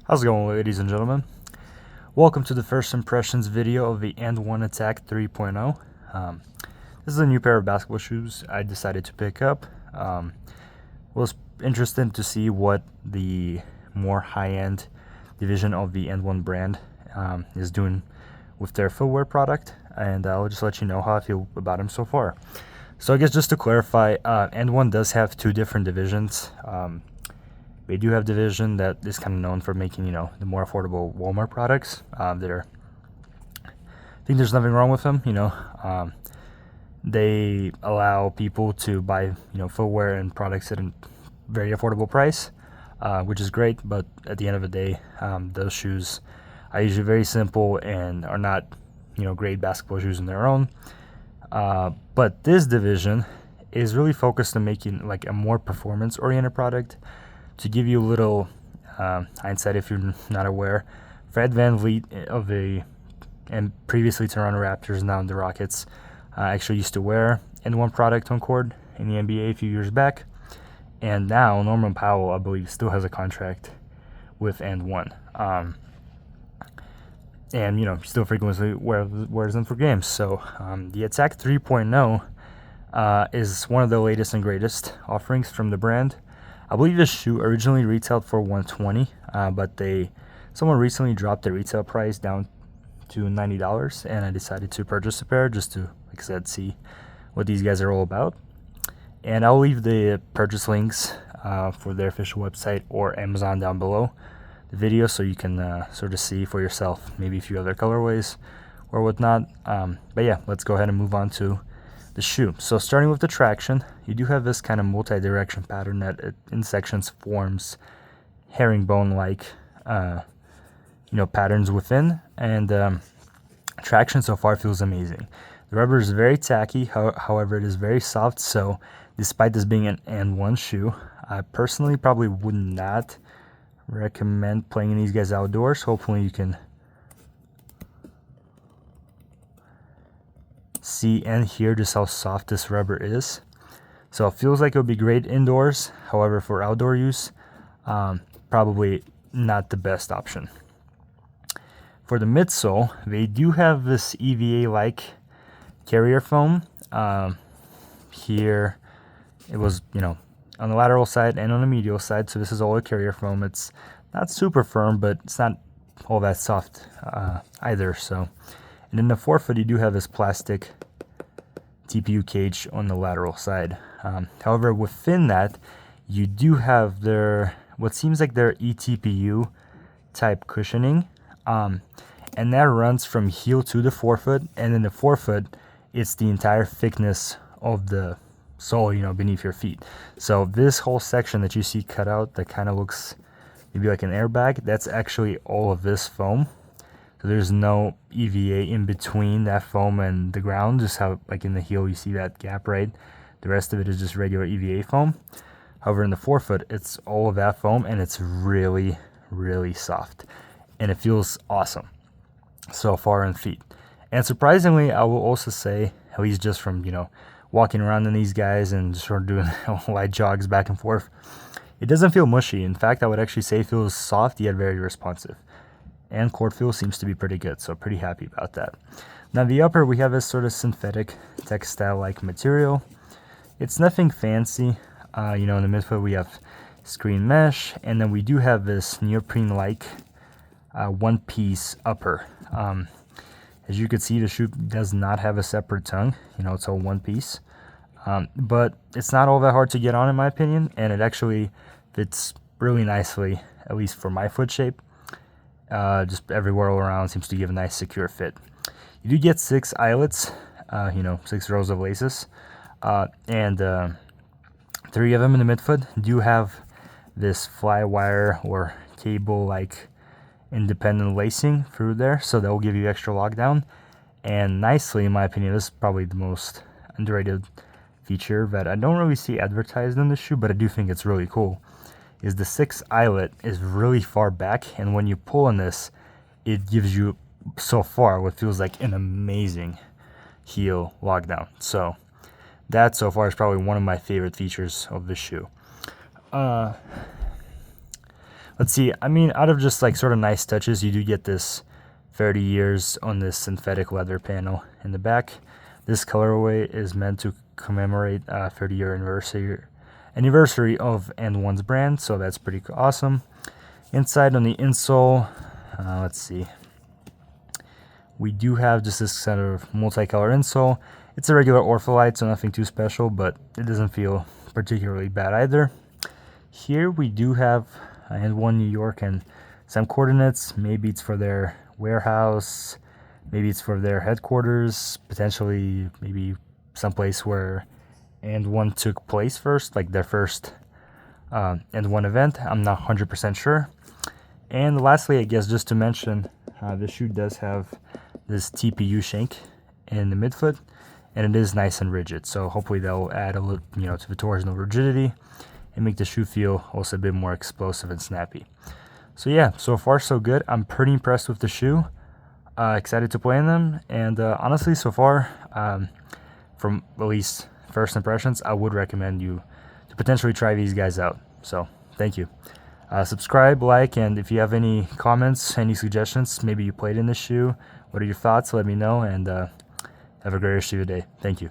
How's it going, ladies and gentlemen? Welcome to the first impressions video of the AND1 Attack 3.0. This is a new pair of basketball shoes I decided to pick up. Was interested to see what the more high-end division of the AND1 brand is doing with their footwear product, and I'll just let you know how I feel about them so far. So I guess just to clarify, AND1 does have two different divisions. They do have division that is kind of known for making, the more affordable Walmart products. I think there's nothing wrong with them. They allow people to buy, footwear and products at a very affordable price, which is great. But at the end of the day, those shoes are usually very simple and are not, great basketball shoes on their own. But this division is really focused on making like a more performance-oriented product. To give you a little hindsight, if you're not aware, Fred VanVleet and previously Toronto Raptors, now in the Rockets, actually used to wear AND1 product on court in the NBA a few years back, and now Norman Powell, I believe, still has a contract with AND1, and still frequently wears them for games. So the Attack 3.0 is one of the latest and greatest offerings from the brand. I believe this shoe originally retailed for $120, but someone recently dropped the retail price down to $90, and I decided to purchase a pair just to, like I said, see what these guys are all about. And I'll leave the purchase links for their official website or Amazon down below the video, so you can sort of see for yourself maybe a few other colorways or whatnot. But yeah, let's go ahead and move on to the shoe. So starting with the traction, you do have this kind of multi-direction pattern that in sections forms herringbone-like patterns within, and traction so far feels amazing. The rubber is very tacky, however it is very soft, so despite this being an AND1 shoe, I personally probably would not recommend playing in these guys outdoors. Hopefully you can see and hear just how soft this rubber is. So it feels like it would be great indoors. However, for outdoor use, probably not the best option. For the midsole, they do have this EVA-like carrier foam. Here, it was, on the lateral side and on the medial side. So this is all a carrier foam. It's not super firm, but it's not all that soft either. So. And in the forefoot, you do have this plastic TPU cage on the lateral side. However, within that, you do have what seems like their eTPU type cushioning. And that runs from heel to the forefoot. And in the forefoot, it's the entire thickness of the sole, beneath your feet. So this whole section that you see cut out that kind of looks maybe like an airbag, that's actually all of this foam. So there's no EVA in between that foam and the ground, just how like in the heel you see that gap, right? The rest of it is just regular EVA foam. However, in the forefoot, it's all of that foam, and it's really, really soft. And it feels awesome so far in feet. And surprisingly, I will also say, at least just from, walking around in these guys and sort of doing light jogs back and forth, it doesn't feel mushy. In fact, I would actually say it feels soft yet very responsive. And court feel seems to be pretty good, so pretty happy about that. Now the upper, we have this sort of synthetic textile-like material. It's nothing fancy. In the midfoot we have screen mesh, and then we do have this neoprene-like one-piece upper. As you can see, the shoe does not have a separate tongue. It's all one piece. But it's not all that hard to get on, in my opinion, and it actually fits really nicely, at least for my foot shape. Just everywhere all around seems to give a nice secure fit. You do get 6 eyelets, 6 rows of laces, and 3 of them in the midfoot do have this fly wire or cable-like independent lacing through there, so that will give you extra lockdown. And nicely, in my opinion, this is probably the most underrated feature that I don't really see advertised in the shoe, but I do think it's really cool, is the 6th eyelet is really far back, and when you pull on this, it gives you so far what feels like an amazing heel lockdown. So that so far is probably one of my favorite features of this shoe. Let's see. I mean, out of just like sort of nice touches, you do get this 30 years on this synthetic leather panel in the back. This colorway is meant to commemorate 30-year anniversary of AND1's brand, so that's pretty awesome. Inside on the insole, let's see. We do have just this kind of multicolor insole. It's a regular Orpholite, so nothing too special, but it doesn't feel particularly bad either. Here we do have AND1 New York and some coordinates. Maybe it's for their warehouse, maybe it's for their headquarters, potentially maybe someplace where AND1 took place first, like their first AND1 event. I'm not 100% sure. And lastly, I guess just to mention, this shoe does have this TPU shank in the midfoot, and it is nice and rigid. So hopefully that will add a little, to the torsional rigidity and make the shoe feel also a bit more explosive and snappy. So yeah, so far so good. I'm pretty impressed with the shoe. Excited to play in them, and honestly, so far, from at least first impressions, I would recommend you to potentially try these guys out. So thank you. Subscribe, like, and if you have any comments, any suggestions, maybe you played in this shoe, what are your thoughts? Let me know, and have a great rest of your day. Thank you.